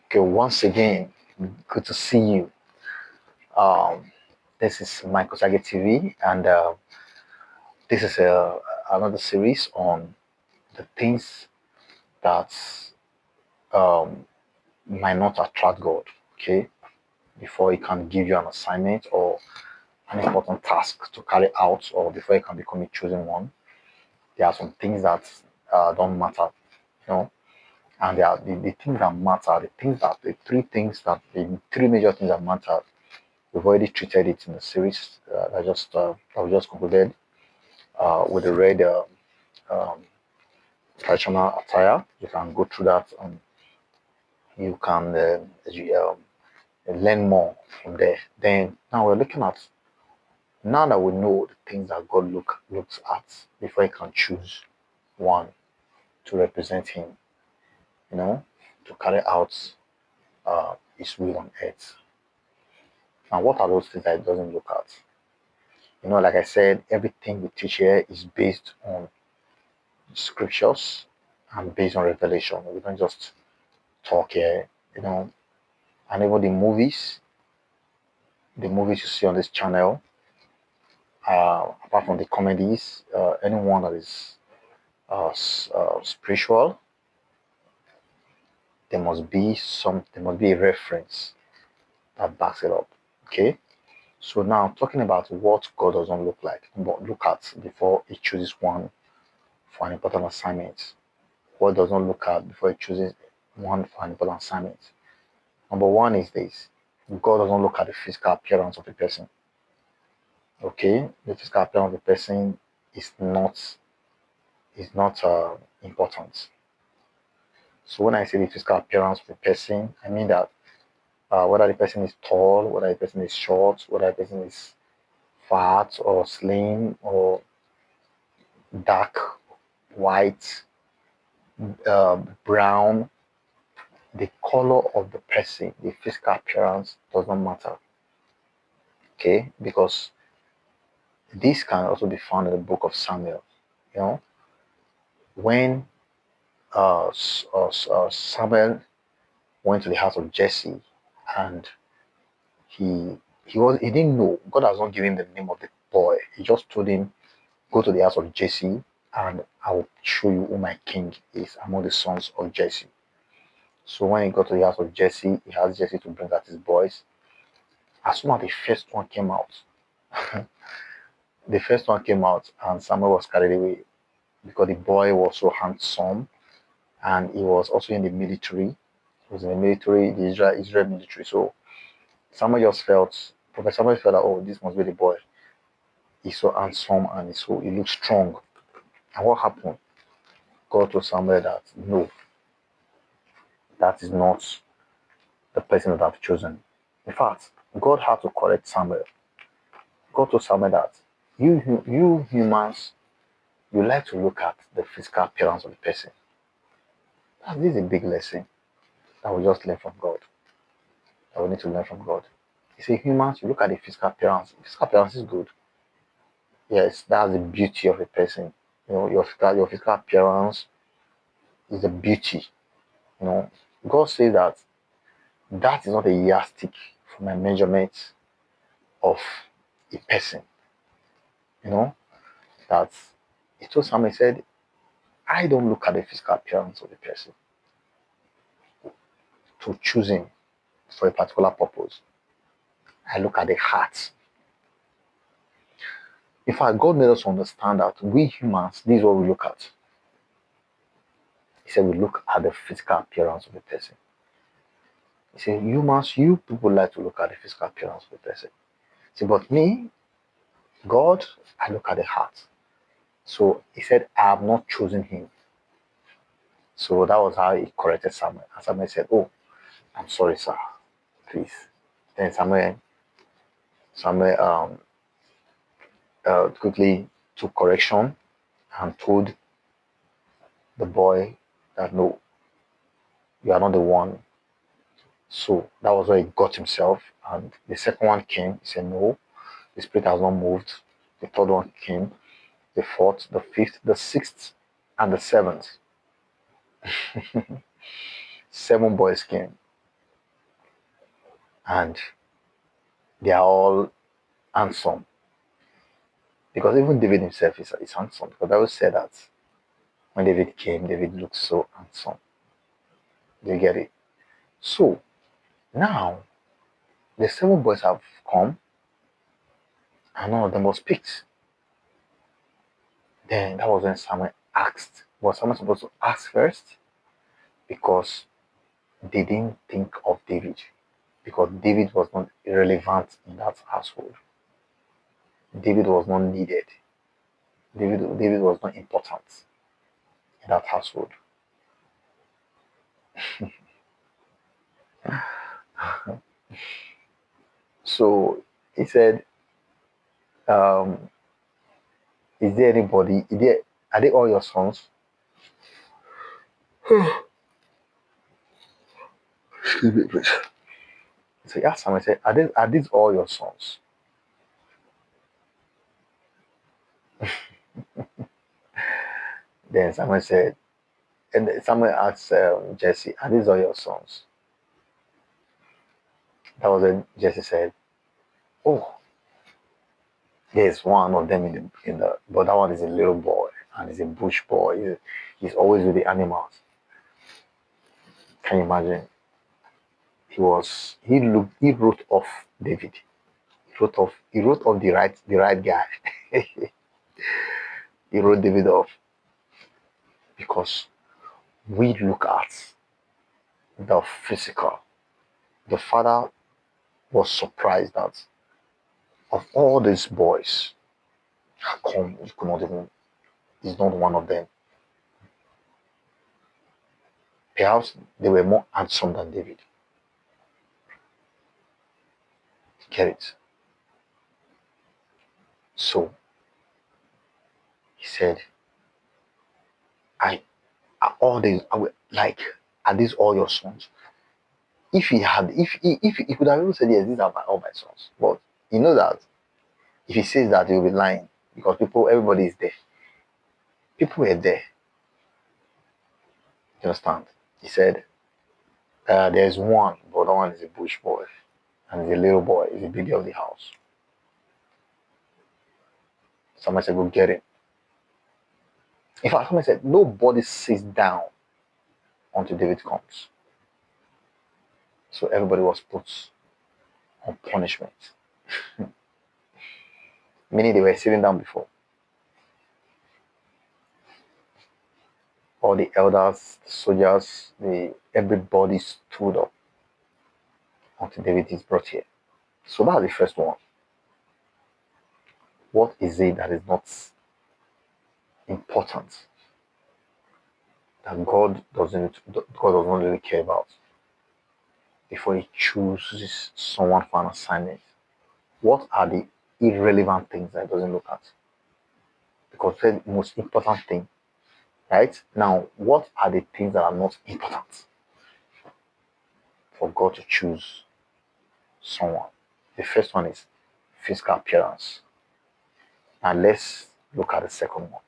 Okay, once again, good to see you. Um, this is Michael Sage TV, and this is another series on the things that um, might not attract God. Okay, before He can give you an assignment or an important task to carry out, or before He can become a chosen one, there are some things that don't matter. You know, and there are the things that matter, the three major things that matter. We've already treated it in the series that we just concluded with the red um, traditional attire. You can go through that and you can learn more from there. Then now we're looking at now that we know the things that God looks at before He can choose one to represent Him. You know, to carry out His will on earth. Now, what are those things that He doesn't look at? Like I said, everything we teach here is based on scriptures and based on revelation. We don't just talk here, and even the movies you see on this channel, apart from the comedies, anyone that is spiritual, there must be a reference that backs it up. Okay, so now talking about what God doesn't look at before He chooses one for an important assignment. What doesn't look at before He chooses one for an important assignment? Number one is this: God doesn't look at the physical appearance of a person. Okay, the physical appearance of a person is not important. So when I say the physical appearance of a person, I mean that whether the person is tall, whether the person is short, whether the person is fat or slim or dark, white, brown, the color of the person, the physical appearance does not matter. Okay, because this can also be found in the book of Samuel. You know, when Samuel went to the house of Jesse, and he didn't know. God has not given him the name of the boy. He just told him, "Go to the house of Jesse, and I will show you who my king is among the sons of Jesse." So when he got to the house of Jesse, he asked Jesse to bring out his boys. As soon as the first one came out, and Samuel was carried away because the boy was so handsome, and he was also in the military. He was in the military, the Israel military. So Prophet Samuel felt that, oh, this must be the boy. He's so handsome and he looks strong. And what happened? God told Samuel that no, that is not the person that I've chosen. In fact, God had to correct Samuel. God told Samuel that you humans, you like to look at the physical appearance of the person. This is a big lesson that we just learn from God. That we need to learn from God. He said, humans, you look at the physical appearance. Physical appearance is good. Yes, that's the beauty of a person. Your physical appearance is the beauty. You know, God says that is not a yardstick for my measurement of a person. You know, that He told Samuel, he said, I don't look at the physical appearance of a person to choose him for a particular purpose. I look at the heart. In fact, God made us understand that we humans, this is what we look at. He said we look at the physical appearance of a person. He said, humans, you people like to look at the physical appearance of a person. See, but me, God, I look at the heart. So he said, I have not chosen him. So that was how he corrected Samuel. And Samuel said, oh, I'm sorry, sir. Please. Then Samuel quickly took correction and told the boy that no, you are not the one. So that was where he got himself. And the second one came. He said, no, the spirit has not moved. The third one came. The fourth, the fifth, the sixth, and the seventh. 7 boys came. and they are all handsome. Because even David himself is handsome. Because I always say that when David came, David looked so handsome. Do you get it? So now the seven boys have come and none of them was picked. Then that was when Samuel asked. Was Samuel supposed to ask first? Because they didn't think of David. Because David was not relevant in that household. David was not needed. David was not important in that household. So he said, um, is there anybody? Are they all your sons? Excuse me, please. So he asked Samuel, said, are these all your sons? Then Samuel said, and Samuel asked Jesse, are these all your sons? That was when Jesse said, oh, there's one of them but that one is a little boy and he's a bush boy. He's always with the animals. Can you imagine? He wrote off David. He wrote off the right guy. He wrote David off because we look at the physical. The father was surprised that of all these boys, how come he could not even, he's not one of them. Perhaps they were more handsome than David. Get it? So he said, are all these, are these all your sons? If he could have even said, yes, these are all my sons. But you know that if he says that, he'll be lying because everybody is there. People were there. You understand? He said, there's one, but that one is a bush boy, and he's a little boy, he's the baby of the house. Somebody said, go get him. In fact, somebody said, nobody sits down until David comes. So everybody was put on punishment. Meaning they were sitting down before. All the elders, the soldiers, everybody stood up until David is brought here. So that's the first one. What is it that is not important that God does not really care about before he chooses someone for an assignment? What are the irrelevant things that he doesn't look at? Because the most important thing, right? Now, what are the things that are not important for God to choose someone? The first one is physical appearance. Now let's look at the second one.